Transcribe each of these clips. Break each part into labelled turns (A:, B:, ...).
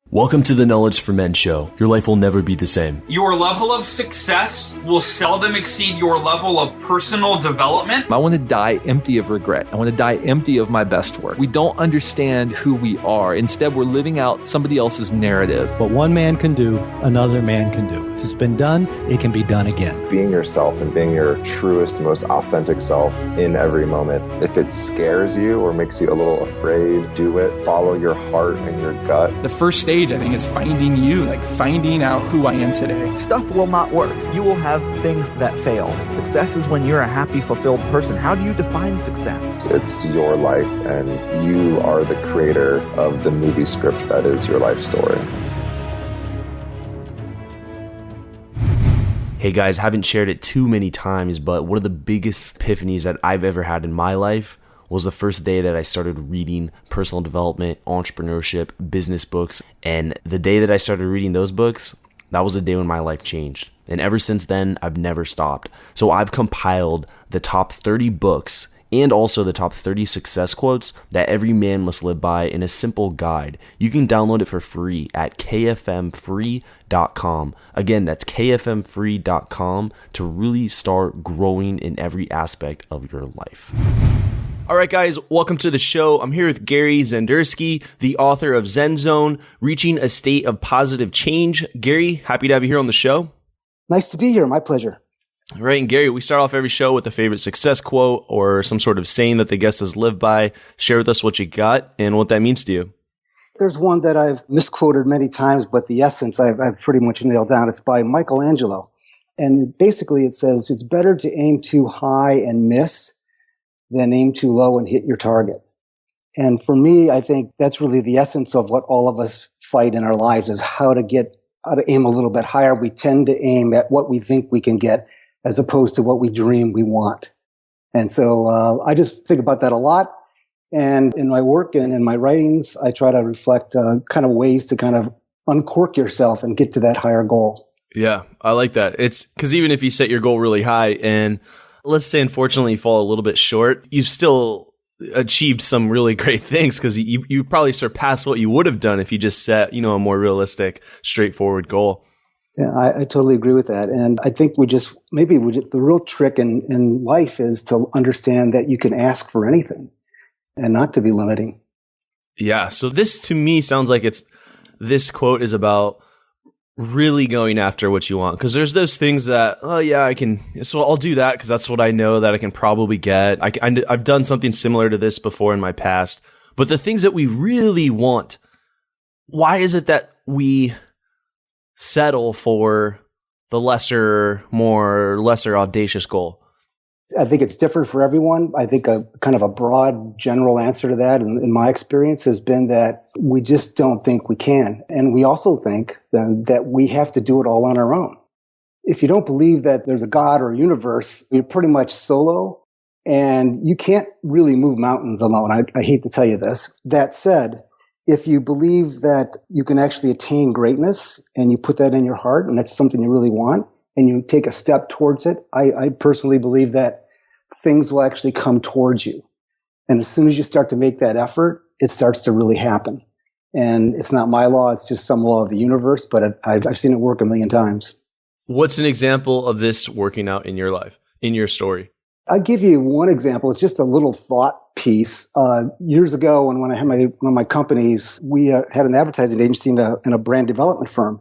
A: Welcome to the Knowledge for Men show. Your life will never be the same.
B: Your level of success will seldom exceed your level of personal development.
C: I want to die empty of regret. I want to die empty of my best work. We don't understand who we are. Instead, we're living out somebody else's narrative.
D: What one man can do, another man can do. If it's been done, it can be done again.
E: Being yourself and being your truest, most authentic self in every moment. If it scares you or makes you a little afraid, do it. Follow your heart and your gut.
F: The first stage, I think, is finding you, like finding out who I am today.
G: Stuff will not work. You will have things that fail. Success is when you're a happy, fulfilled person. How do you define success?
E: It's your life, and you are the creator of the movie script that is your life story.
A: Hey guys, haven't shared it too many times, but one of the biggest epiphanies that I've ever had in my life was the first day that I started reading personal development, entrepreneurship, business books. And the day that I started reading those books, that was the day when my life changed. And ever since then, I've never stopped. So I've compiled the top 30 books and also the top 30 success quotes that every man must live by in a simple guide. You can download it for free at kfmfree.com. Again, that's kfmfree.com to really start growing in every aspect of your life. All right, guys, welcome to the show. I'm here with Gary Szenderski, the author of Zen Zone, Reaching a State of Positive Change. Gary, happy to have you here on the show.
H: Nice to be here. My pleasure.
A: All right, and Gary, we start off every show with a favorite success quote or some sort of saying that the guest has lived by. Share with us what you got and what that means to you.
H: There's one that I've misquoted many times, but the essence I've pretty much nailed down. It's by Michelangelo. And basically it says, it's better to aim too high and miss than aim too low and hit your target. And for me, I think that's really the essence of what all of us fight in our lives, is how to aim a little bit higher. We tend to aim at what we think we can get as opposed to what we dream we want. And so I just think about that a lot. And in my work and in my writings, I try to reflect kind of ways to kind of uncork yourself and get to that higher goal.
A: Yeah, I like that. It's because even if you set your goal really high and let's say, unfortunately, you fall a little bit short, you've still achieved some really great things because you probably surpassed what you would have done if you just set, a more realistic, straightforward goal.
H: Yeah, I totally agree with that. And I think the real trick in life is to understand that you can ask for anything and not to be limiting.
A: Yeah. So this to me sounds like this quote is about really going after what you want, because there's those things that, so I'll do that because that's what I know that I can probably get. I've done something similar to this before in my past, but the things that we really want, why is it that we settle for the lesser audacious goal?
H: I think it's different for everyone. I think a kind of a broad general answer to that, in my experience, has been that we just don't think we can. And we also think that we have to do it all on our own. If you don't believe that there's a God or a universe, you're pretty much solo, and you can't really move mountains alone. I hate to tell you this. That said, if you believe that you can actually attain greatness and you put that in your heart and that's something you really want, and you take a step towards it, I personally believe that things will actually come towards you. And as soon as you start to make that effort, it starts to really happen. And it's not my law, it's just some law of the universe, but I've seen it work a million times.
A: What's an example of this working out in your life, in your story?
H: I'll give you one example. It's just a little thought piece. Years ago, when I had one of my companies, we had an advertising agency and a brand development firm.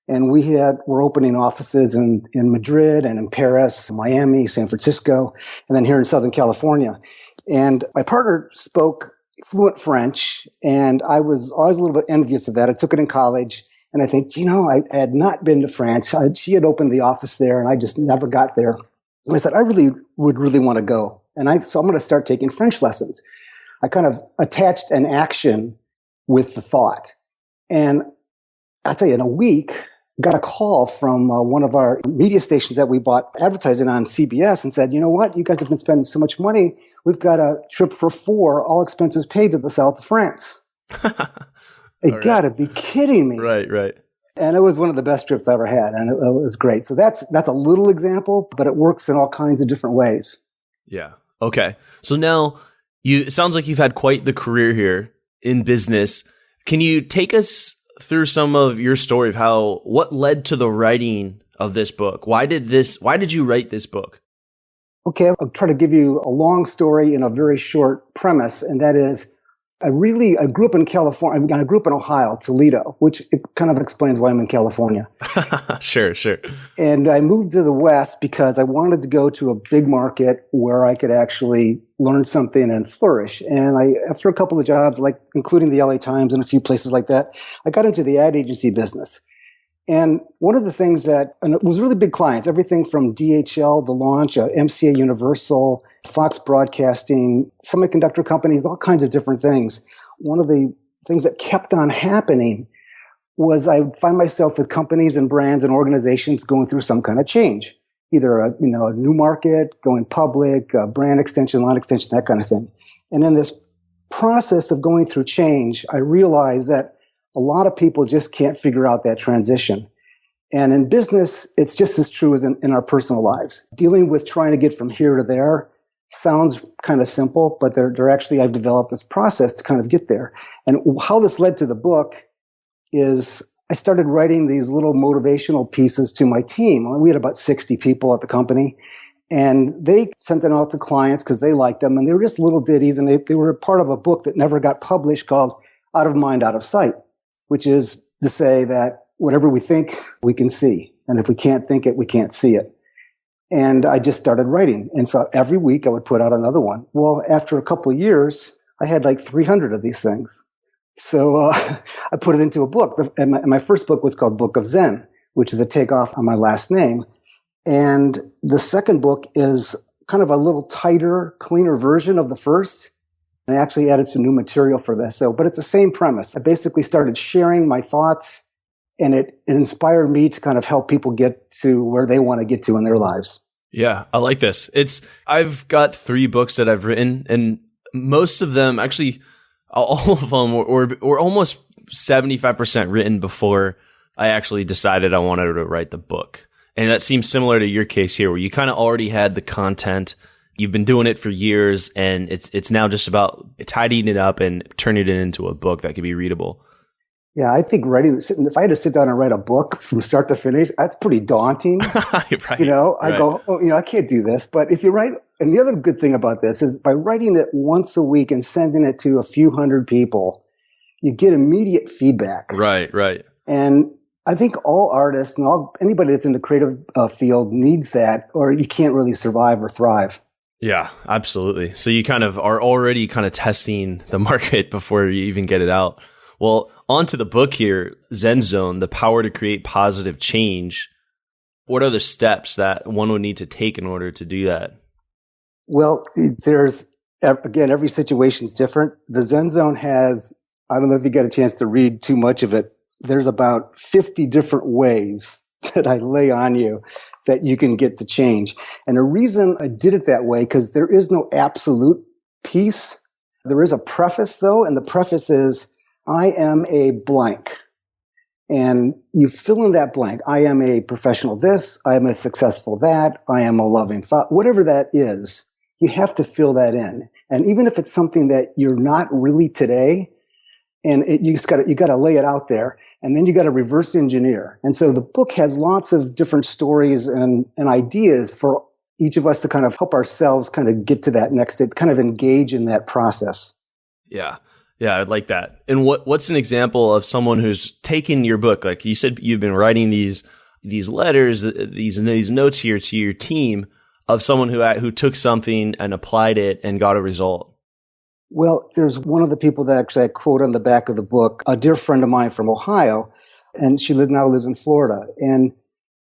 H: And we're opening offices in Madrid and in Paris, Miami, San Francisco, and then here in Southern California. And my partner spoke fluent French, and I was always a little bit envious of that. I took it in college, and I think, I had not been to France. She had opened the office there, and I just never got there. And I said, I would really want to go. So I'm going to start taking French lessons. I kind of attached an action with the thought. And I'll tell you, in a week, got a call from one of our media stations that we bought advertising on, CBS, and said, you know what? You guys have been spending so much money. We've got a trip for 4, all expenses paid, to the south of France. You got to be kidding me.
A: Right.
H: And it was one of the best trips I ever had, and it was great. So that's a little example, but it works in all kinds of different ways.
A: Yeah. Okay. So now it sounds like you've had quite the career here in business. Can you take us through some of your story of what led to the writing of this book. Why did you write this book?
H: Okay, I'll try to give you a long story in a very short premise, and that is, I grew up in California. I grew up in Ohio, Toledo, which it kind of explains why I'm in California.
A: Sure.
H: And I moved to the West because I wanted to go to a big market where I could actually learn something and flourish. And after a couple of jobs, like including the LA Times and a few places like that, I got into the ad agency business. And one of the things and it was really big clients, everything from DHL, the launch, MCA Universal, Fox Broadcasting, semiconductor companies, all kinds of different things. One of the things that kept on happening was I would find myself with companies and brands and organizations going through some kind of change, either a new market, going public, brand extension, line extension, that kind of thing. And in this process of going through change, I realized that a lot of people just can't figure out that transition. And in business, it's just as true as in our personal lives. Dealing with trying to get from here to there sounds kind of simple, but I've developed this process to kind of get there. And how this led to the book is I started writing these little motivational pieces to my team. We had about 60 people at the company, and they sent them out to clients because they liked them. And they were just little ditties, and they were a part of a book that never got published called Out of Mind, Out of Sight, which is to say that whatever we think, we can see. And if we can't think it, we can't see it. And I just started writing. And so every week I would put out another one. Well, after a couple of years, I had like 300 of these things. So I put it into a book. And my first book was called Book of Zen, which is a takeoff on my last name. And the second book is kind of a little tighter, cleaner version of the first. And I actually added some new material for this. But it's the same premise. I basically started sharing my thoughts, and it inspired me to kind of help people get to where they want to get to in their lives.
A: Yeah, I like this. I've got 3 books that I've written, and most of them, actually, all of them were almost 75% written before I actually decided I wanted to write the book. And that seems similar to your case here, where you kind of already had the content. You've been doing it for years, and it's now just about tidying it up and turning it into a book that can be readable.
H: Yeah, I think if I had to sit down and write a book from start to finish, that's pretty daunting.
A: Right.
H: I go, I can't do this. But if you write, and the other good thing about this is by writing it once a week and sending it to a few hundred people, you get immediate feedback.
A: Right.
H: And I think all artists and anybody that's in the creative field needs that, or you can't really survive or thrive.
A: Yeah, absolutely. So you kind of are already kind of testing the market before you even get it out. Well, on to the book here, Zen Zone, The Power to Create Positive Change. What are the steps that one would need to take in order to do that?
H: Well, every situation is different. The Zen Zone has, I don't know if you got a chance to read too much of it. There's about 50 different ways that I lay on you that you can get to change. And the reason I did it that way, because there is no absolute piece. There is a preface, though, and the preface is, I am a blank. And you fill in that blank. I am a professional this, I am a successful that, I am a loving father, whatever that is, you have to fill that in. And even if it's something that you're not really today, and you got to lay it out there, and then you got to reverse engineer. And so the book has lots of different stories and ideas for each of us to kind of help ourselves kind of get to that next stage, kind of engage in that process.
A: Yeah, I'd like that. And what's an example of someone who's taken your book? Like you said, you've been writing these letters, these notes here to your team of someone who took something and applied it and got a result.
H: Well, there's one of the people that actually I quote on the back of the book, a dear friend of mine from Ohio, and she now lives in Florida. And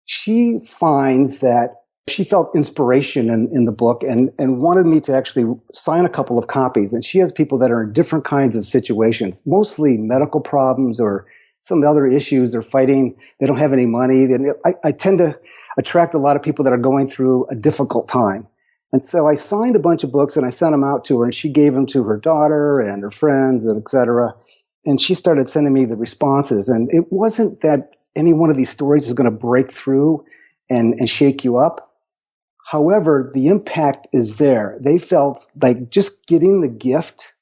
H: she finds that she felt inspiration in the book and wanted me to actually sign a couple of copies. And she has people that are in different kinds of situations, mostly medical problems or some other issues they're fighting. They don't have any money. I tend to attract a lot of people that are going through a difficult time. And so I signed a bunch of books and I sent them out to her, and she gave them to her daughter and her friends and et cetera. And she started sending me the responses. And it wasn't that any one of these stories is going to break through and shake you up. However, the impact is there. They felt like just getting the gift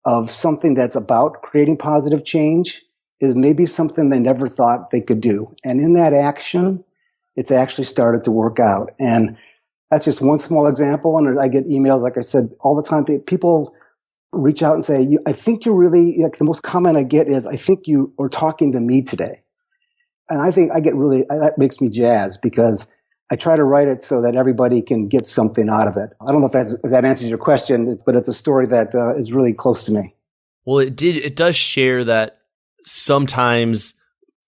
H: of something that's about creating positive change is maybe something they never thought they could do. And in that action, it's actually started to work out. And that's just one small example. And I get emails, like I said, all the time. People reach out and say, I think you're really, the most common I get is, I think you are talking to me today. And I think that makes me jazzed, because I try to write it so that everybody can get something out of it. I don't know if that answers your question, but it's a story that is really close to me.
A: Well, it does share that sometimes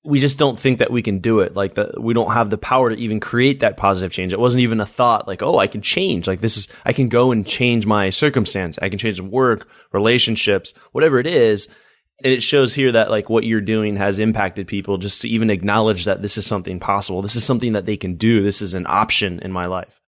A: we just don't think that we can do it. Like we don't have the power to even create that positive change. It wasn't even a thought like, oh, I can change. Like I can go and change my circumstance. I can change work, relationships, whatever it is. And it shows here that like what you're doing has impacted people, just to even acknowledge that this is something possible. This is something that they can do. This is an option in my life.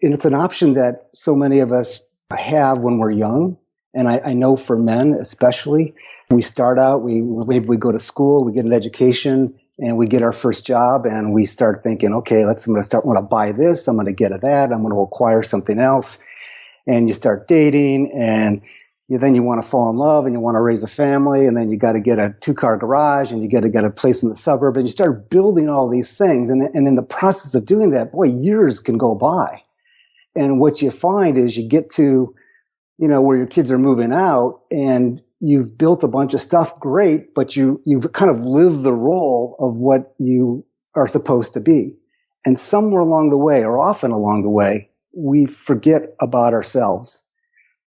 H: And it's an option that so many of us have when we're young. And I know for men especially, we start out, maybe we go to school, we get an education, and we get our first job, and we start thinking, okay, I'm going to buy this, I'm going to get that, I'm going to acquire something else. And you start dating, and then you want to fall in love, and you want to raise a family, and then you got to get a 2-car garage, and you got to get a place in the suburb, and you start building all these things. And in the process of doing that, boy, years can go by. And what you find is you get to, where your kids are moving out, and you've built a bunch of stuff, great, but you've kind of lived the role of what you are supposed to be. And somewhere along the way, or often along the way, we forget about ourselves,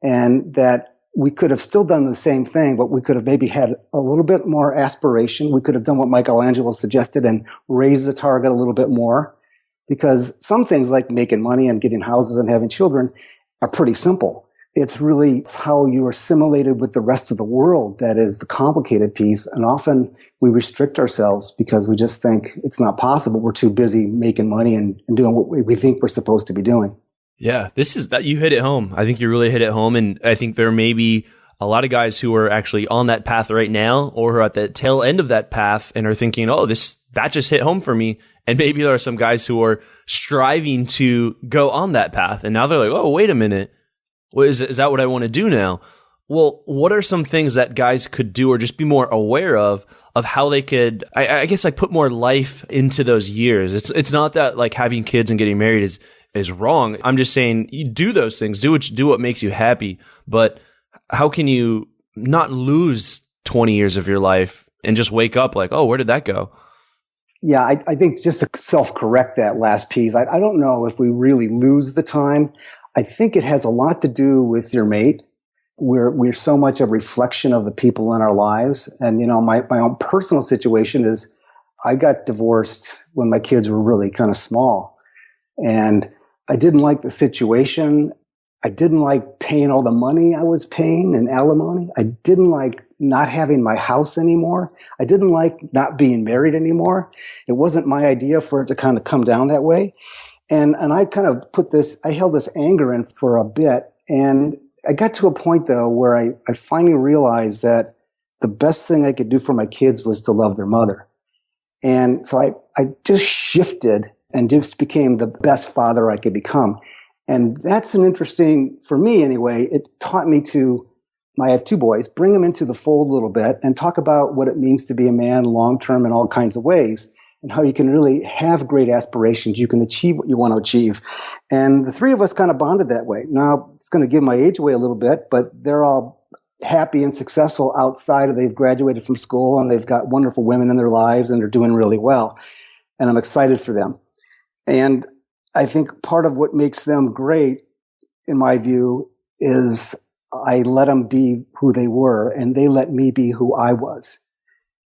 H: and that we could have still done the same thing, but we could have maybe had a little bit more aspiration. We could have done what Michelangelo suggested and raised the target a little bit more, because some things like making money and getting houses and having children are pretty simple. It's how you're assimilated with the rest of the world that is the complicated piece. And often we restrict ourselves because we just think it's not possible. We're too busy making money and doing what we think we're supposed to be doing.
A: Yeah, you hit it home. I think you really hit it home. And I think there may be a lot of guys who are actually on that path right now, or who are at the tail end of that path and are thinking, oh, that just hit home for me. And maybe there are some guys who are striving to go on that path. And now they're like, oh, wait a minute. Well, is that what I want to do now? Well, what are some things that guys could do, or just be more aware of how they could, I guess, like put more life into those years? It's not that like having kids and getting married is wrong. I'm just saying you do those things, do what makes you happy. But how can you not lose 20 years of your life and just wake up like, oh, where did that go?
H: Yeah, I think just to self-correct that last piece, I don't know if we really lose the time. I think it has a lot to do with your mate. We're so much a reflection of the people in our lives. And, my own personal situation is I got divorced when my kids were really kind of small. And I didn't like the situation. I didn't like paying all the money I was paying in alimony. I didn't like not having my house anymore. I didn't like not being married anymore. It wasn't my idea for it to kind of come down that way. And I kind of I held this anger in for a bit. And I got to a point, though, where I finally realized that the best thing I could do for my kids was to love their mother. And so I just shifted and just became the best father I could become. And that's for me anyway, it taught me I have 2 boys, bring them into the fold a little bit and talk about what it means to be a man long-term in all kinds of ways, and how you can really have great aspirations. You can achieve what you want to achieve. And the 3 of us kind of bonded that way. Now, it's going to give my age away a little bit, but they're all happy and successful outside of, they've graduated from school, and they've got wonderful women in their lives, and they're doing really well. And I'm excited for them. And I think part of what makes them great, in my view, is I let them be who they were, and they let me be who I was.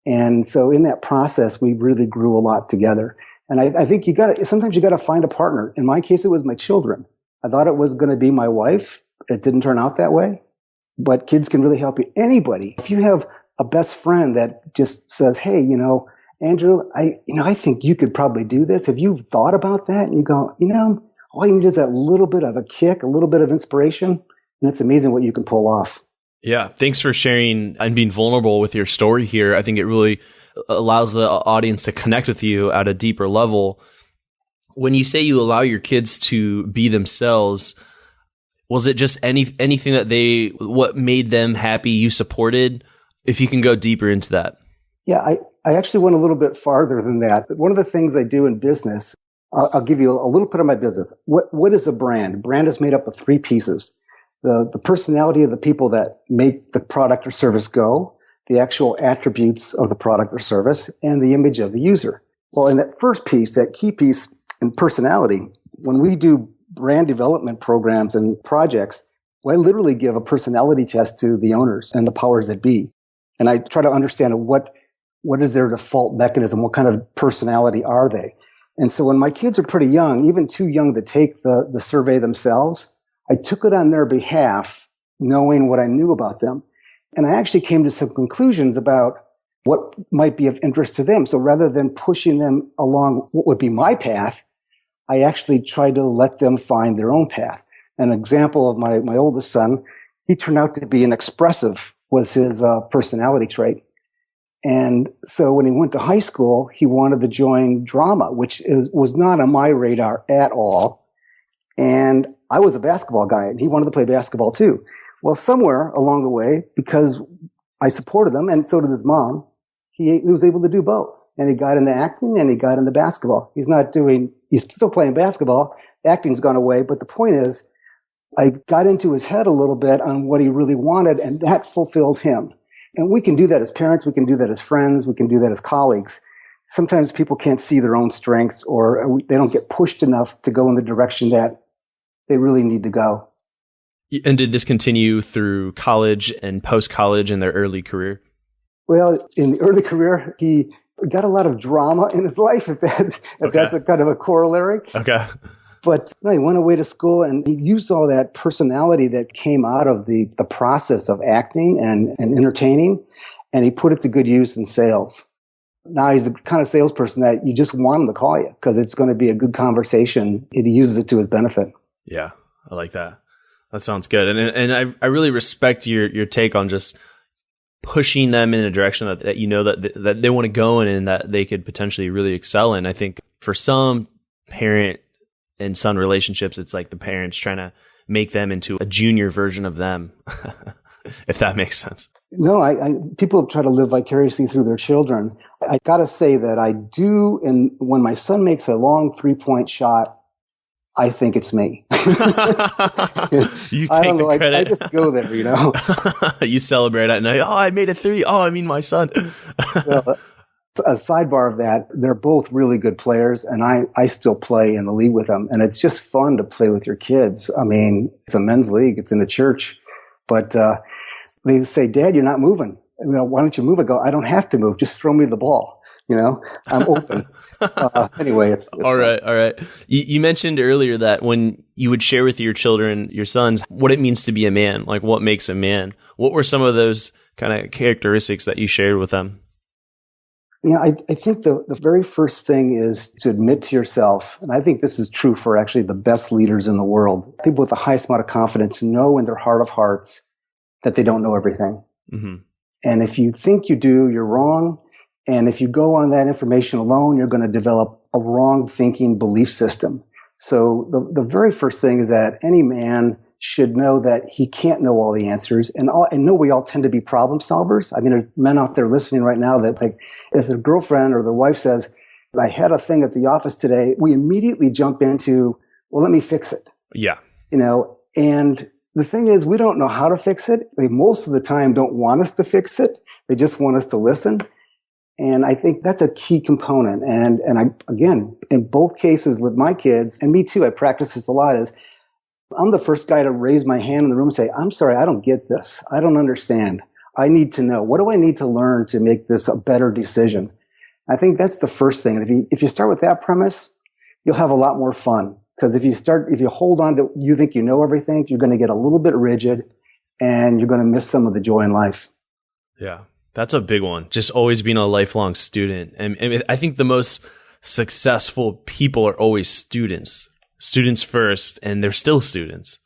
H: And so in that process, we really grew a lot together. And I think sometimes you got to find a partner. In my case, it was my children. I thought it was going to be my wife. It didn't turn out that way. But kids can really help you. Anybody. If you have a best friend that just says, hey, Andrew, I think you could probably do this. Have you thought about that? And you go, all you need is that little bit of a kick, a little bit of inspiration. And it's amazing what you can pull off.
A: Yeah. Thanks for sharing and being vulnerable with your story here. I think it really allows the audience to connect with you at a deeper level. When you say you allow your kids to be themselves, was it just anything that what made them happy you supported? If you can go deeper into that.
H: Yeah, I actually went a little bit farther than that. One of the things I do in business, I'll give you a little bit of my business. What is a brand? Brand is made up of three pieces. The personality of the people that make the product or service go, the actual attributes of the product or service, and the image of the user. Well, in that first piece, that key piece in personality, when we do brand development programs and projects, well, I literally give a personality test to the owners and the powers that be. And I try to understand what is their default mechanism? What kind of personality are they? And so when my kids are pretty young, even too young to take the survey themselves, I took it on their behalf, knowing what I knew about them. And I actually came to some conclusions about what might be of interest to them. So rather than pushing them along what would be my path, I actually tried to let them find their own path. An example of my oldest son, he turned out to be an expressive, was his personality trait. And so when he went to high school, he wanted to join drama, which was not on my radar at all. And I was a basketball guy, and he wanted to play basketball too. Well, somewhere along the way, because I supported him, and so did his mom, he was able to do both. And he got into acting, and he got into basketball. He's still playing basketball. Acting's gone away. But the point is, I got into his head a little bit on what he really wanted, and that fulfilled him. And we can do that as parents. We can do that as friends. We can do that as colleagues. Sometimes people can't see their own strengths, or they don't get pushed enough to go in the direction that they really need to go.
I: And did this continue through college and post-college in their early career?
H: Well, in the early career, he got a lot of drama in his life, if that's a kind of a corollary.
I: Okay.
H: But no, he went away to school, and he used all that personality that came out of the process of acting and entertaining, and he put it to good use in sales. Now he's the kind of salesperson that you just want him to call you because it's going to be a good conversation, and he uses it to his benefit.
I: Yeah, I like that. That sounds good. And I really respect your take on just pushing them in a direction that you know that they want to go in and that they could potentially really excel in. I think for some parent and son relationships, it's like the parents trying to make them into a junior version of them, if that makes sense.
H: No, people try to live vicariously through their children. I got to say that I do, and when my son makes a long 3-point shot, I think it's me.
I: You take the credit.
H: I just go there, you know.
I: You celebrate at night. Oh, I made a 3. Oh, I mean, my son.
H: A sidebar of that, they're both really good players, and I still play in the league with them. And it's just fun to play with your kids. I mean, it's a men's league. It's in a church. But they say, Dad, you're not moving. Why don't you move? I go, I don't have to move. Just throw me the ball. I'm open. Anyway, it's
I: all right. All right. You mentioned earlier that when you would share with your children, your sons, what it means to be a man, like what makes a man. What were some of those kind of characteristics that you shared with them?
H: I think the very first thing is to admit to yourself, and I think this is true for actually the best leaders in the world, people with the highest amount of confidence know in their heart of hearts that they don't know everything. Mm-hmm. And if you think you do, you're wrong. And if you go on that information alone, you're going to develop a wrong thinking belief system. So the very first thing is that any man should know that he can't know all the answers. And know we all tend to be problem solvers. I mean, there's men out there listening right now that, like, if their girlfriend or their wife says, I had a thing at the office today, we immediately jump into, well, let me fix it.
I: Yeah.
H: And the thing is, we don't know how to fix it. They most of the time don't want us to fix it. They just want us to listen. And I think that's a key component. And again, in both cases with my kids, and me too, I practice this a lot, is I'm the first guy to raise my hand in the room and say, I'm sorry, I don't get this. I don't understand. I need to know. What do I need to learn to make this a better decision? I think that's the first thing. And if you start with that premise, you'll have a lot more fun. Because if you hold on to, you think you know everything, you're going to get a little bit rigid and you're going to miss some of the joy in life.
I: Yeah. That's a big one. Just always being a lifelong student. And I think the most successful people are always students first, and they're still students.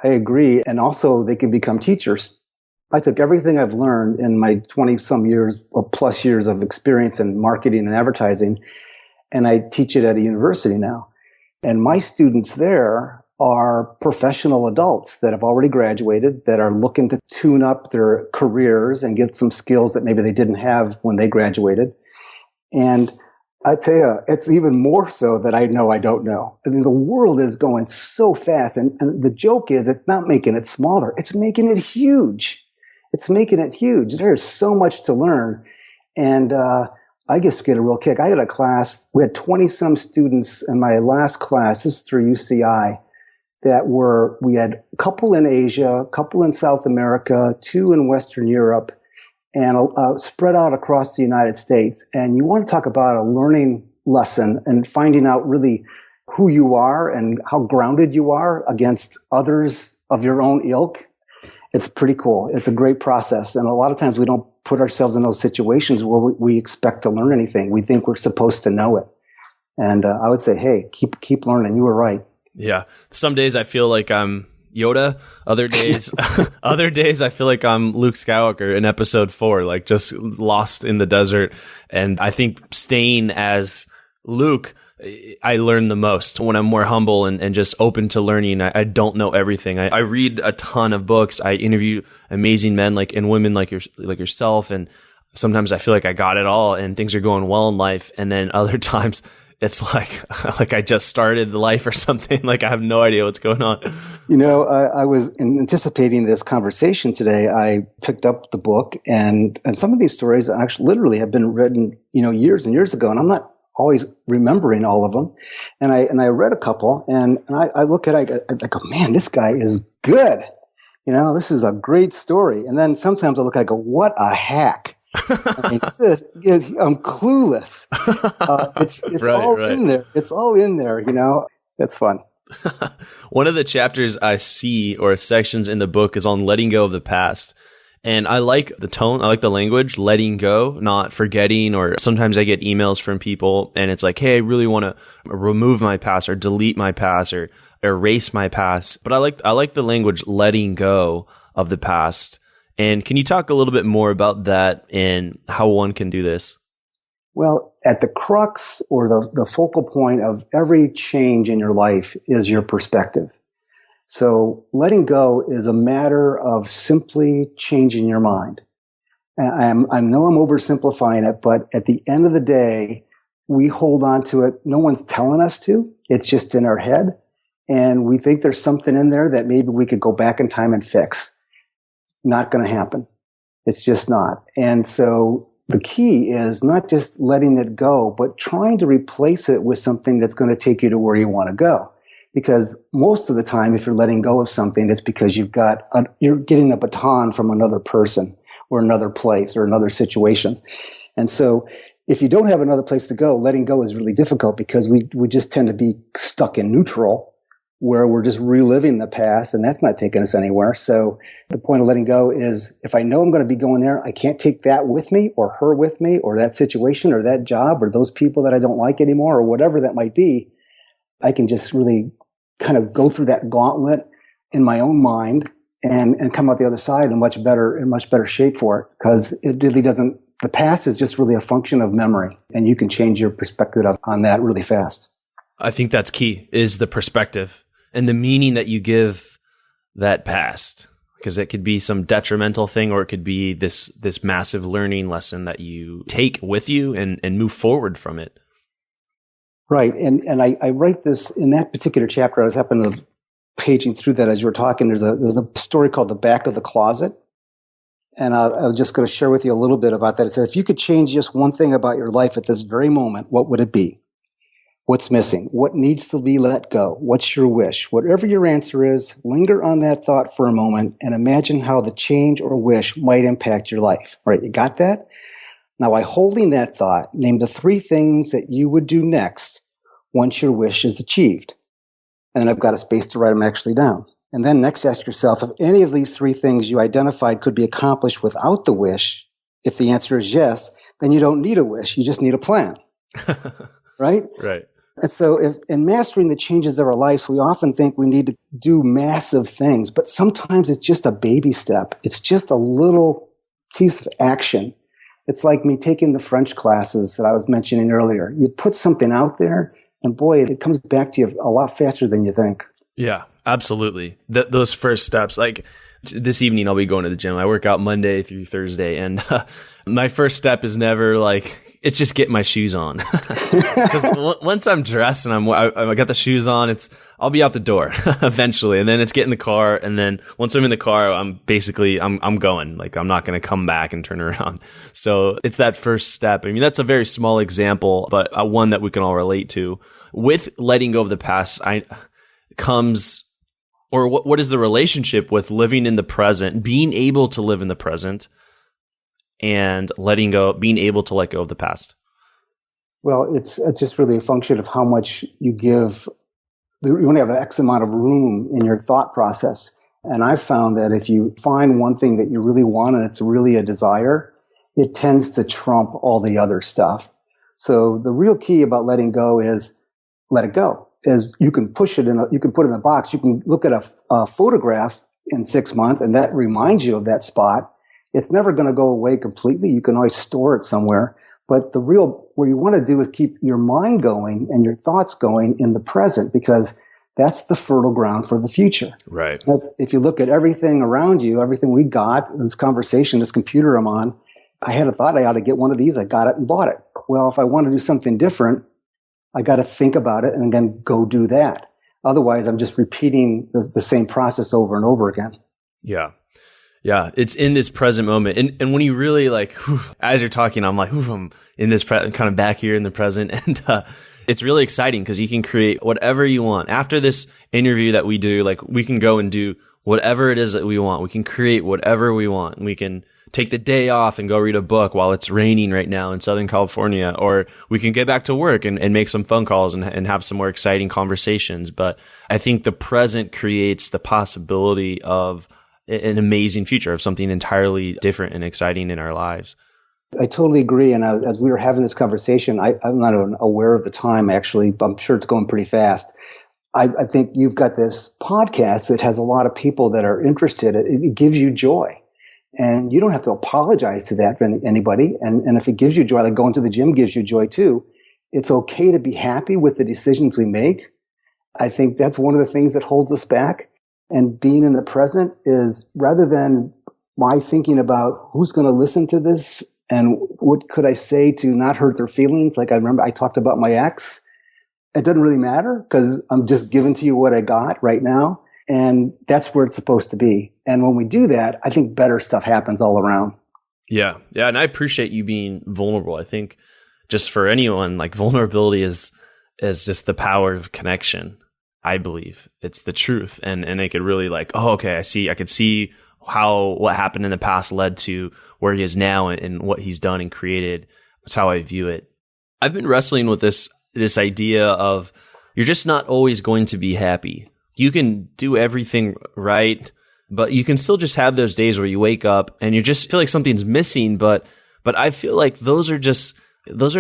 H: I agree. And also they can become teachers. I took everything I've learned in my 20-some years or plus years of experience in marketing and advertising, and I teach it at a university now. And my students there are professional adults that have already graduated, that are looking to tune up their careers and get some skills that maybe they didn't have when they graduated. And I tell you, it's even more so that I know I don't know. I mean, the world is going so fast. And the joke is, it's not making it smaller. It's making it huge. It's making it huge. There's so much to learn. And I just get a real kick. I had a class, we had 20-some students in my last class, this is through UCI, we had a couple in Asia, a couple in South America, 2 in Western Europe, and spread out across the United States. And you want to talk about a learning lesson and finding out really who you are and how grounded you are against others of your own ilk. It's pretty cool. It's a great process. And a lot of times we don't put ourselves in those situations where we expect to learn anything. We think we're supposed to know it. And I would say, hey, keep learning. You were right.
I: Yeah. Some days I feel like I'm Yoda. Other days, I feel like I'm Luke Skywalker in episode 4, like just lost in the desert. And I think staying as Luke, I learn the most when I'm more humble and just open to learning. I don't know everything. I read a ton of books. I interview amazing men and women like yourself. And sometimes I feel like I got it all and things are going well in life. And then other times it's like I just started life or something. Like I have no idea what's going on.
H: You know, I was anticipating this conversation today. I picked up the book and some of these stories actually literally have been written, years and years ago. And I'm not always remembering all of them. And I read a couple and I look at it, I go, man, this guy is good. This is a great story. And then sometimes I look at it, I go, what a hack. I mean, I'm clueless. It's all in there. It's all in there, It's fun.
I: One of the chapters I see or sections in the book is on letting go of the past. And I like the tone. I like the language, letting go, not forgetting. Or sometimes I get emails from people and it's like, hey, I really want to remove my past or delete my past or erase my past. But I like the language, letting go of the past. And can you talk a little bit more about that and how one can do this?
H: Well, at the crux or the focal point of every change in your life is your perspective. So letting go is a matter of simply changing your mind. And I know I'm oversimplifying it, but at the end of the day, we hold on to it. No one's telling us to. It's just in our head. And we think there's something in there that maybe we could go back in time and fix. Not going to happen. It's just not. And so the key is not just letting it go, but trying to replace it with something that's going to take you to where you want to go. Because most of the time, if you're letting go of something, it's because you're getting a baton from another person or another place or another situation. And so if you don't have another place to go, letting go is really difficult because we just tend to be stuck in neutral where we're just reliving the past, and that's not taking us anywhere. So the point of letting go is if I know I'm going to be going there, I can't take that with me or her with me or that situation or that job or those people that I don't like anymore or whatever that might be. I can just really kind of go through that gauntlet in my own mind and come out the other side in much better shape for it, because it really doesn't, the past is just really a function of memory, and you can change your perspective on that really fast.
I: I think that's key, is the perspective and the meaning that you give that past, because it could be some detrimental thing, or it could be this massive learning lesson that you take with you and move forward from it.
H: Right. And I write this in that particular chapter. I was happening to paging through that as you were talking. There's a story called The Back of the Closet. And I'm just going to share with you a little bit about that. It says, if you could change just one thing about your life at this very moment, what would it be? What's missing? What needs to be let go? What's your wish? Whatever your answer is, linger on that thought for a moment and imagine how the change or wish might impact your life. All right, you got that? Now, by holding that thought, name the 3 things that you would do next once your wish is achieved. And then I've got a space to write them actually down. And then next, ask yourself if any of these 3 things you identified could be accomplished without the wish. If the answer is yes, then you don't need a wish. You just need a plan. Right?
I: Right.
H: And so in mastering the changes of our lives, we often think we need to do massive things, but sometimes it's just a baby step. It's just a little piece of action. It's like me taking the French classes that I was mentioning earlier. You put something out there, and boy, it comes back to you a lot faster than you think.
I: Yeah, absolutely. Those first steps, like this evening, I'll be going to the gym. I work out Monday through Thursday, and my first step is never like, it's just get my shoes on. Because once I'm dressed and I got the shoes on, I'll be out the door eventually, and then it's get in the car, and then once I'm in the car, I'm going. Like, I'm not going to come back and turn around. So it's that first step. I mean, that's a very small example, but one that we can all relate to. With letting go of the past, what is the relationship with living in the present, being able to live in the present, and being able to let go of the past?
H: Well, it's just really a function of how much you give. You only have an X amount of room in your thought process. And I've found that if you find one thing that you really want and it's really a desire, it tends to trump all the other stuff. So the real key about letting go is let it go. Is you can push it you can put it in a box. You can look at a photograph in 6 months and that reminds you of that spot. It's never going to go away completely. You can always store it somewhere. But what you want to do is keep your mind going and your thoughts going in the present, because that's the fertile ground for the future.
I: Right.
H: If you look at everything around you, everything we got, this conversation, this computer I'm on, I had a thought I ought to get one of these. I got it and bought it. Well, if I want to do something different, I got to think about it and then go do that. Otherwise, I'm just repeating the same process over and over again.
I: Yeah. Yeah. It's in this present moment. And when you really as you're talking, I'm like, I'm in this kind of back here in the present. And it's really exciting because you can create whatever you want. After this interview that we do, we can go and do whatever it is that we want. We can create whatever we want. We can take the day off and go read a book while it's raining right now in Southern California, or we can get back to work and make some phone calls and have some more exciting conversations. But I think the present creates the possibility of an amazing future, of something entirely different and exciting in our lives.
H: I totally agree. And as we were having this conversation, I'm not aware of the time, actually, but I'm sure it's going pretty fast. I think you've got this podcast that has a lot of people that are interested. It gives you joy. And you don't have to apologize to that for anybody. And if it gives you joy, like going to the gym gives you joy too, it's okay to be happy with the decisions we make. I think that's one of the things that holds us back. And being in the present is, rather than my thinking about who's going to listen to this and what could I say to not hurt their feelings. Like I remember I talked about my ex. It doesn't really matter because I'm just giving to you what I got right now. And that's where it's supposed to be. And when we do that, I think better stuff happens all around.
I: Yeah. Yeah. And I appreciate you being vulnerable. I think just for anyone, vulnerability is just the power of connection. I believe it's the truth. And I could really okay, I could see what happened in the past led to where he is now and what he's done and created. That's how I view it. I've been wrestling with this idea of you're just not always going to be happy. You can do everything right, but you can still just have those days where you wake up and you just feel like something's missing. But I feel like those are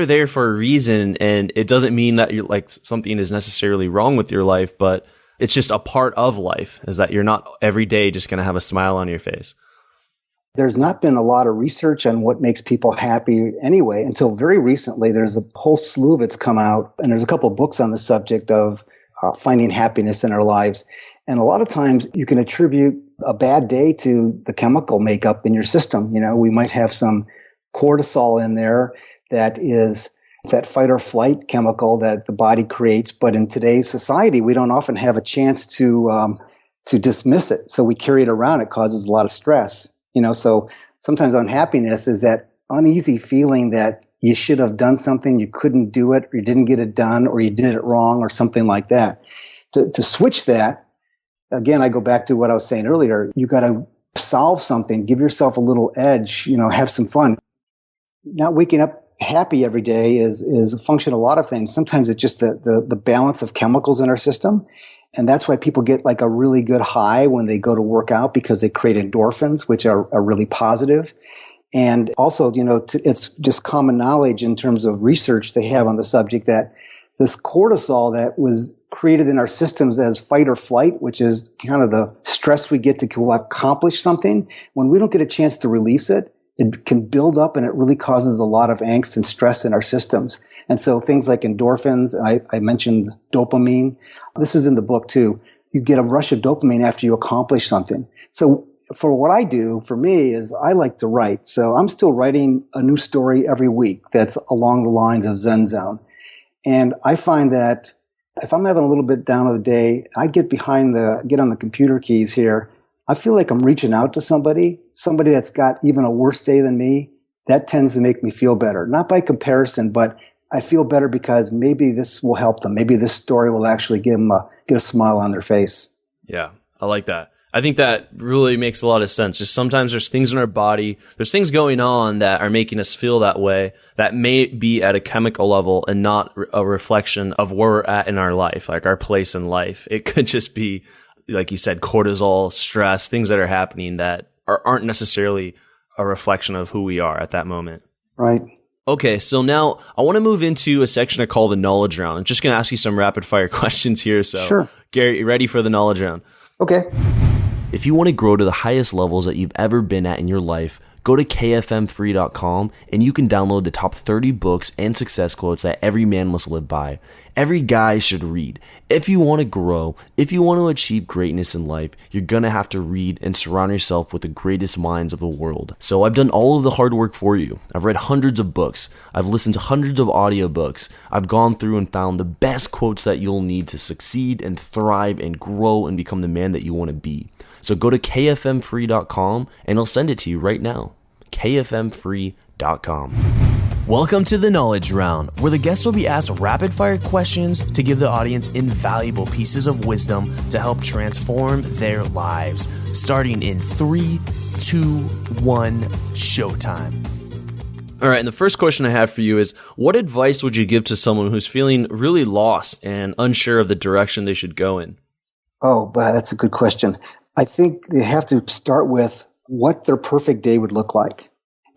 I: there for a reason. And it doesn't mean that you're something is necessarily wrong with your life, but it's just a part of life, is that you're not every day just going to have a smile on your face.
H: There's not been a lot of research on what makes people happy anyway, until very recently. There's a whole slew that's come out, and there's a couple of books on the subject of finding happiness in our lives. And a lot of times you can attribute a bad day to the chemical makeup in your system. We might have some cortisol in there that is that fight or flight chemical that the body creates. But in today's society, we don't often have a chance to dismiss it. So we carry it around. It causes a lot of stress. So sometimes unhappiness is that uneasy feeling that you should have done something, you couldn't do it, or you didn't get it done, or you did it wrong, or something like that. To switch that, again, I go back to what I was saying earlier. You got to solve something, give yourself a little edge, have some fun. Not waking up happy every day is a function of a lot of things. Sometimes it's just the balance of chemicals in our system. And that's why people get a really good high when they go to work out, because they create endorphins, which are really positive. And also, it's just common knowledge in terms of research they have on the subject that this cortisol that was created in our systems as fight or flight, which is kind of the stress we get to accomplish something, when we don't get a chance to release it, it can build up and it really causes a lot of angst and stress in our systems. And so things like endorphins, I mentioned dopamine. This is in the book too. you get a rush of dopamine after you accomplish something. So for what I do, for me, is I like to write. So I'm still writing a new story every week that's along the lines of Zen Zone. And I find that if I'm having a little bit down of the day, I get on the computer keys here. I feel like I'm reaching out to somebody that's got even a worse day than me. That tends to make me feel better. Not by comparison, but I feel better because maybe this will help them. Maybe this story will actually get a smile on their face.
I: Yeah, I like that. I think that really makes a lot of sense. Just sometimes there's things in our body, there's things going on that are making us feel that way that may be at a chemical level and not a reflection of where we're at in our life, like our place in life. It could just be, like you said, cortisol, stress, things that are happening that aren't necessarily a reflection of who we are at that moment.
H: Right.
I: Okay, so now I want to move into a section I call the knowledge round. I'm just going to ask you some rapid fire questions here. So,
H: sure.
I: Gary, you ready for the knowledge round?
H: Okay.
A: If you want to grow to the highest levels that you've ever been at in your life, go to kfmfree.com and you can download the top 30 books and success quotes that every man must live by. Every guy should read. If you want to grow, if you want to achieve greatness in life, you're going to have to read and surround yourself with the greatest minds of the world. So I've done all of the hard work for you. I've read hundreds of books. I've listened to hundreds of audiobooks. I've gone through and found the best quotes that you'll need to succeed and thrive and grow and become the man that you want to be. So go to kfmfree.com and I'll send it to you right now. kfmfree.com.
J: Welcome to the Knowledge Round, where the guests will be asked rapid-fire questions to give the audience invaluable pieces of wisdom to help transform their lives. Starting in 3, 2, 1, showtime.
I: All right, and the first question I have for you is, what advice would you give to someone who's feeling really lost and unsure of the direction they should go in?
H: Oh, but that's a good question. I think they have to start with what their perfect day would look like.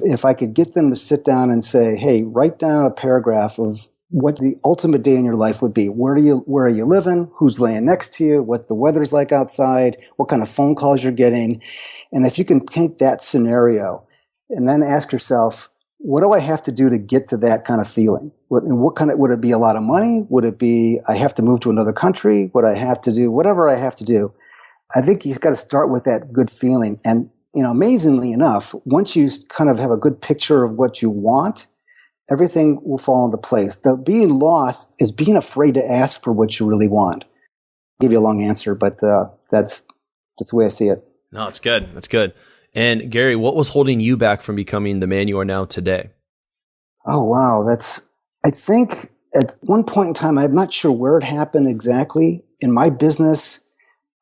H: If I could get them to sit down and say, hey, write down a paragraph of what the ultimate day in your life would be. Where are you living? Who's laying next to you? What the weather's like outside? What kind of phone calls you're getting? And if you can paint that scenario and then ask yourself, what do I have to do to get to that kind of feeling? Would it be a lot of money? Would it be, I have to move to another country? Would I have to do whatever I have to do? I think you've got to start with that good feeling. And amazingly enough, once you kind of have a good picture of what you want, everything will fall into place. The being lost is being afraid to ask for what you really want. I'll give you a long answer, but that's the way I see it.
I: No, it's good. That's good. And Gary, what was holding you back from becoming the man you are now today?
H: Oh, wow. I think at one point in time, I'm not sure where it happened exactly. In my business,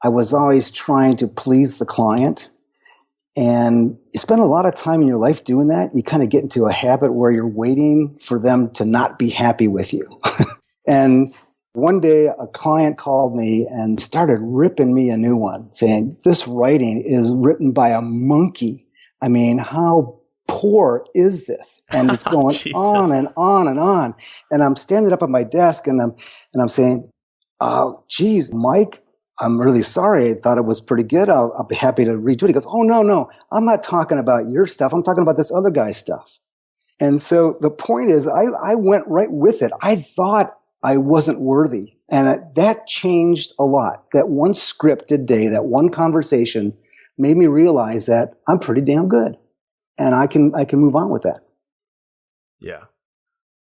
H: I was always trying to please the client. And you spend a lot of time in your life doing that. You kind of get into a habit where you're waiting for them to not be happy with you. And one day a client called me and started ripping me a new one, saying, this writing is written by a monkey. I mean, how poor is this? And it's going on and on and on. And I'm standing up at my desk and I'm saying, oh, geez, Mike, I'm really sorry. I thought it was pretty good. I'll be happy to redo it. He goes, oh, no, I'm not talking about your stuff. I'm talking about this other guy's stuff. And so the point is, I went right with it. I thought I wasn't worthy. And that changed a lot. That one scripted day, that one conversation made me realize that I'm pretty damn good. And I can move on with that.
I: Yeah.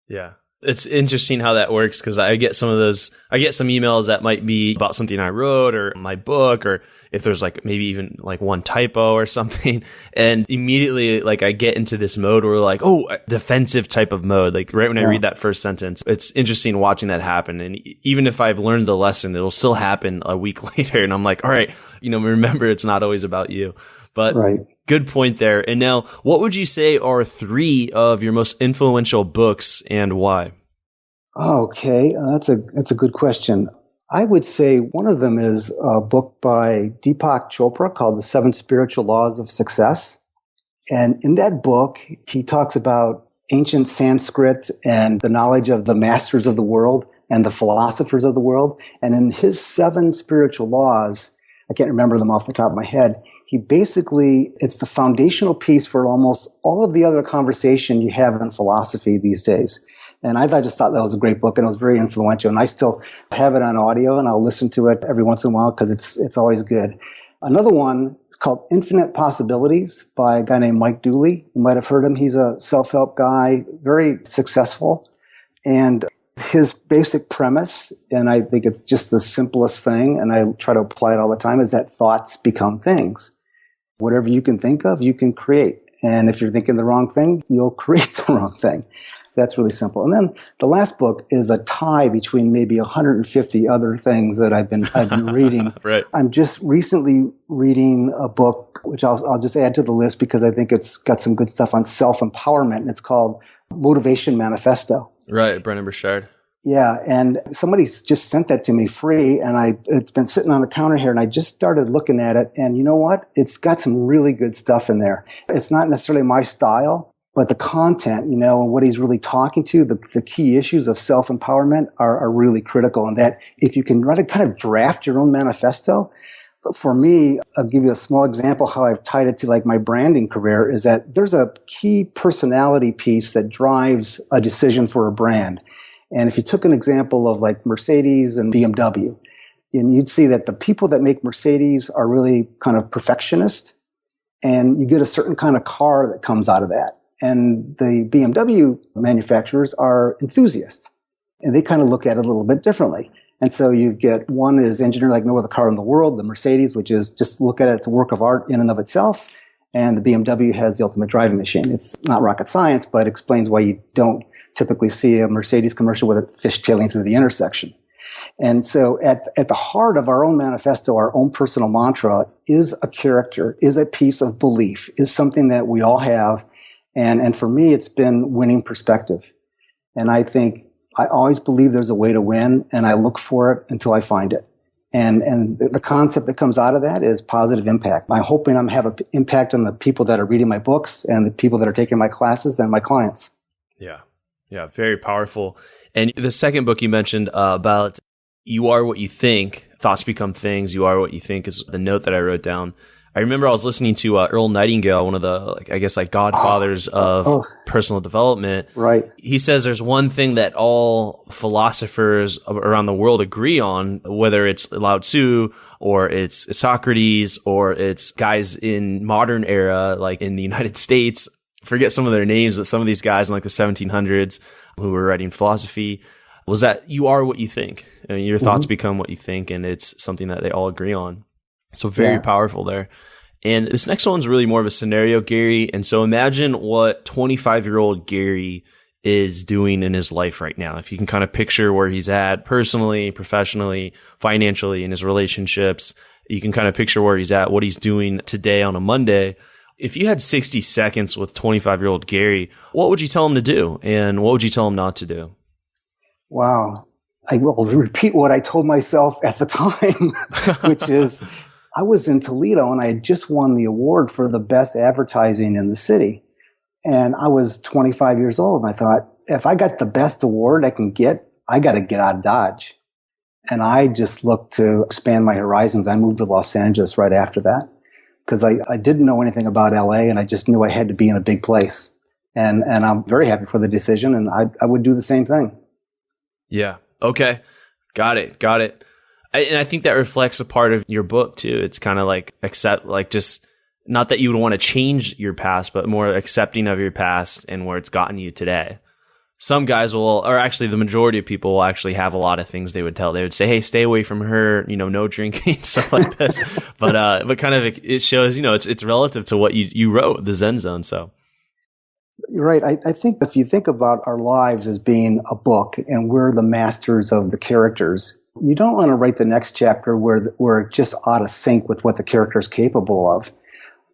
I: Yeah. It's interesting how that works because I get some emails that might be about something I wrote or my book, or if there's like maybe even like one typo or something. And immediately like I get into this mode where like, oh, defensive type of mode. Like right when I read that first sentence, it's interesting watching that happen. And even if I've learned the lesson, it'll still happen a week later. And I'm like, all right, remember it's not always about you. But good point there. And now, what would you say are 3 of your most influential books and why?
H: Okay, that's a good question. I would say one of them is a book by Deepak Chopra called The 7 Spiritual Laws of Success. And in that book, he talks about ancient Sanskrit and the knowledge of the masters of the world and the philosophers of the world. And in his 7 spiritual laws, I can't remember them off the top of my head, it's the foundational piece for almost all of the other conversation you have in philosophy these days. And I just thought that was a great book, and it was very influential. And I still have it on audio, and I'll listen to it every once in a while because it's always good. Another one is called Infinite Possibilities by a guy named Mike Dooley. You might have heard him. He's a self-help guy, very successful. And his basic premise, and I think it's just the simplest thing, and I try to apply it all the time, is that thoughts become things. Whatever you can think of, you can create. And if you're thinking the wrong thing, you'll create the wrong thing. That's really simple. And then the last book is a tie between maybe 150 other things that I've been reading.
I: Right.
H: I'm just recently reading a book, which I'll just add to the list because I think it's got some good stuff on self-empowerment, and it's called Motivation Manifesto.
I: Right, Brennan Burchard.
H: Yeah, and somebody's just sent that to me free, and it's been sitting on the counter here, and I just started looking at it, and you know what? It's got some really good stuff in there. It's not necessarily my style, but the content, and what he's really talking to, the key issues of self-empowerment are really critical, and that if you can kind of draft your own manifesto. But for me, I'll give you a small example how I've tied it to like my branding career, is that there's a key personality piece that drives a decision for a brand. And if you took an example of like Mercedes and BMW, and you'd see that the people that make Mercedes are really kind of perfectionist, and you get a certain kind of car that comes out of that. And the BMW manufacturers are enthusiasts, and they kind of look at it a little bit differently. And so you get one is engineered like no other car in the world, the Mercedes, which is just look at it, it's a work of art in and of itself. And the BMW has the ultimate driving machine. It's not rocket science, but explains why you don't typically see a Mercedes commercial with it fishtailing through the intersection. And so at the heart of our own manifesto, our own personal mantra is a character, is a piece of belief, is something that we all have. And for me, it's been winning perspective. And I think I always believe there's a way to win, and I look for it until I find it. And the concept that comes out of that is positive impact. I'm hoping I'm have an impact on the people that are reading my books and the people that are taking my classes and my clients.
I: Yeah. Yeah. Very powerful. And the second book you mentioned about you are what you think, thoughts become things, you are what you think is the note that I wrote down. I remember I was listening to Earl Nightingale, one of the, godfathers of personal development.
H: Right.
I: He says there's one thing that all philosophers around the world agree on, whether it's Lao Tzu or it's Socrates or it's guys in modern era, like in the United States. Forget some of their names, but some of these guys in like the 1700s who were writing philosophy, was that you are what you think. I mean, your thoughts become what you think, and it's something that they all agree on. So very powerful there. And this next one's really more of a scenario, Gary. And so imagine what 25-year-old Gary is doing in his life right now. If you can kind of picture where he's at personally, professionally, financially, in his relationships, you can kind of picture where he's at, what he's doing today on a Monday. If you had 60 seconds with 25-year-old Gary, what would you tell him to do? And what would you tell him not to do?
H: Wow. I will repeat what I told myself at the time, which is I was in Toledo and I had just won the award for the best advertising in the city. And I was 25 years old. And I thought, if I got the best award I can get, I got to get out of Dodge. And I just looked to expand my horizons. I moved to Los Angeles right after that because I didn't know anything about LA, and I just knew I had to be in a big place. And I'm very happy for the decision, and I would do the same thing.
I: Yeah. Okay. Got it. And I think that reflects a part of your book too. It's kind of like just not that you would want to change your past, but more accepting of your past and where it's gotten you today. Some guys will, or actually the majority of people will actually have a lot of things they would tell. They would say, hey, stay away from her, no drinking, stuff like this. But kind of it shows, it's relative to what you wrote, the Zen Zone. So.
H: You're right. I think if you think about our lives as being a book and we're the masters of the characters, you don't want to write the next chapter where we're just out of sync with what the character is capable of.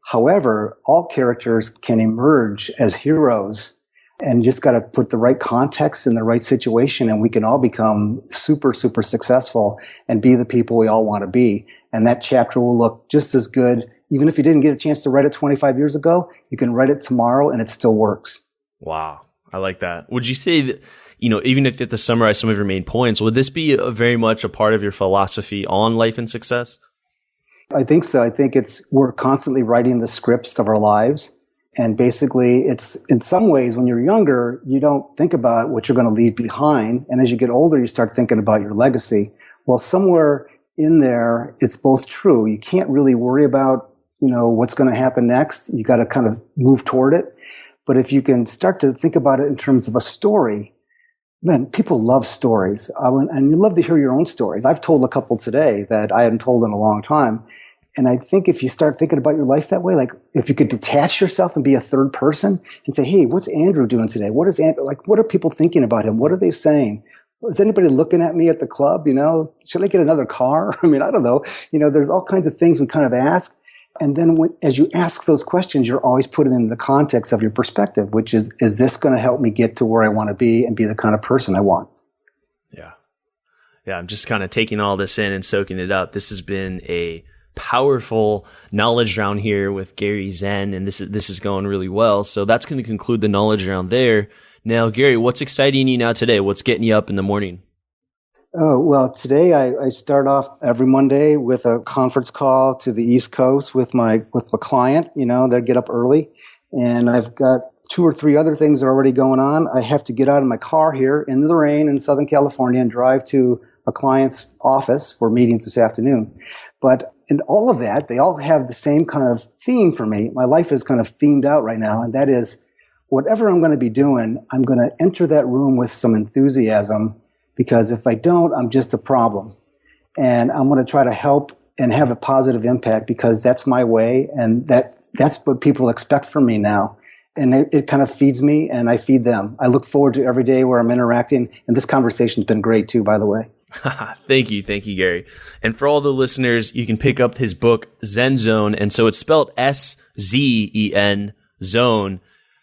H: However, all characters can emerge as heroes, and you just got to put the right context in the right situation, and we can all become super, super successful and be the people we all want to be. And that chapter will look just as good. Even if you didn't get a chance to write it 25 years ago, you can write it tomorrow and it still works.
I: Wow. I like that. Would you say that, even if you have to summarize some of your main points, would this be very much a part of your philosophy on life and success?
H: I think so. I think we're constantly writing the scripts of our lives. And basically, it's in some ways, when you're younger, you don't think about what you're going to leave behind. And as you get older, you start thinking about your legacy. Well, somewhere in there, it's both true. You can't really worry about, what's going to happen next. You got to kind of move toward it. But if you can start to think about it in terms of a story, man, people love stories. And you love to hear your own stories. I've told a couple today that I hadn't told in a long time. And I think if you start thinking about your life that way, like if you could detach yourself and be a third person and say, hey, what's Andrew doing today? What are people thinking about him? What are they saying? Is anybody looking at me at the club? Should I get another car? I don't know. There's all kinds of things we kind of ask. And then as you ask those questions, you're always putting in the context of your perspective, which is this going to help me get to where I want to be and be the kind of person I want?
I: Yeah. Yeah. I'm just kind of taking all this in and soaking it up. This has been a powerful knowledge round here with Gary Zen, and this is going really well. So that's going to conclude the knowledge round there. Now, Gary, what's exciting you now today? What's getting you up in the morning?
H: Oh, well, today I start off every Monday with a conference call to the East Coast with my client. They get up early, and I've got 2 or 3 other things that are already going on. I have to get out of my car here in the rain in Southern California and drive to a client's office for meetings this afternoon. But in all of that, they all have the same kind of theme for me. My life is kind of themed out right now, and that is whatever I'm going to be doing, I'm going to enter that room with some enthusiasm, because if I don't, I'm just a problem. And I'm going to try to help and have a positive impact, because that's my way, and that's what people expect from me now. And it kind of feeds me, and I feed them. I look forward to every day where I'm interacting, and this conversation's been great too, by the way.
I: Thank you, Gary. And for all the listeners, you can pick up his book, Zen Zone. And so it's spelled SZEN, Zone,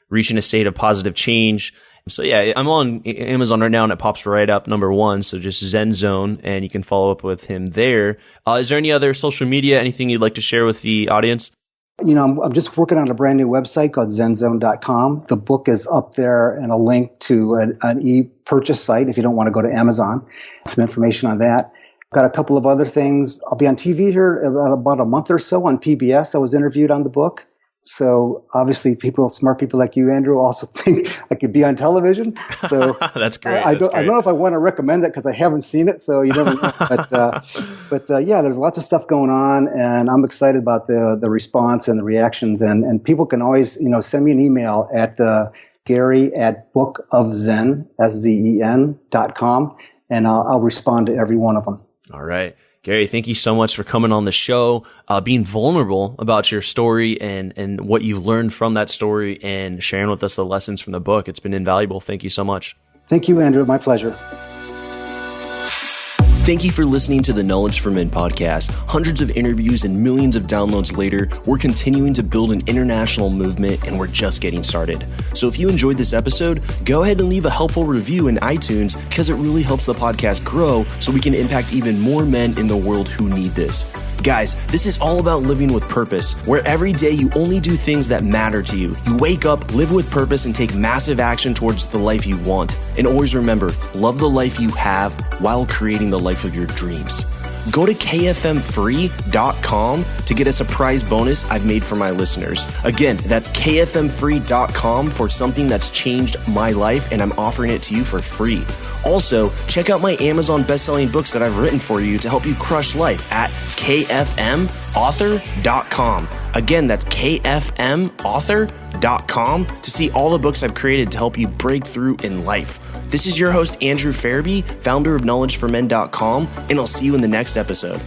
I: Reaching a State of Positive Change. So yeah, I'm on Amazon right now, and it pops right up #1. So just Zen Zone, and you can follow up with him there. Is there any other social media, anything you'd like to share with the audience?
H: I'm just working on a brand new website called zenzone.com. The book is up there, and a link to an e-purchase site if you don't want to go to Amazon. Some information on that. I've got a couple of other things. I'll be on TV here about a month or so on PBS. I was interviewed on the book. So obviously smart people like you, Andrew, also think I could be on television. So
I: that's great.
H: I don't know if I want to recommend it because I haven't seen it. So you never know. But yeah, there's lots of stuff going on, and I'm excited about the response and the reactions. And people can always, send me an email at Gary@bookofzen, SZEN.com, and I'll respond to every one of them.
I: All right. Gary, thank you so much for coming on the show, being vulnerable about your story and what you've learned from that story, and sharing with us the lessons from the book. It's been invaluable. Thank you so much.
H: Thank you, Andrew. My pleasure.
J: Thank you for listening to the Knowledge for Men podcast. Hundreds of interviews and millions of downloads later, we're continuing to build an international movement, and we're just getting started. So if you enjoyed this episode, go ahead and leave a helpful review in iTunes, because it really helps the podcast grow so we can impact even more men in the world who need this. Guys, this is all about living with purpose, where every day you only do things that matter to you. You wake up, live with purpose, and take massive action towards the life you want. And always remember, love the life you have while creating the life of your dreams. Go to kfmfree.com to get a surprise bonus I've made for my listeners. Again, that's kfmfree.com for something that's changed my life, and I'm offering it to you for free. Also, check out my Amazon best-selling books that I've written for you to help you crush life at kfmauthor.com. Again, that's kfmauthor.com to see all the books I've created to help you break through in life. This is your host, Andrew Farabee, founder of knowledgeformen.com, and I'll see you in the next episode.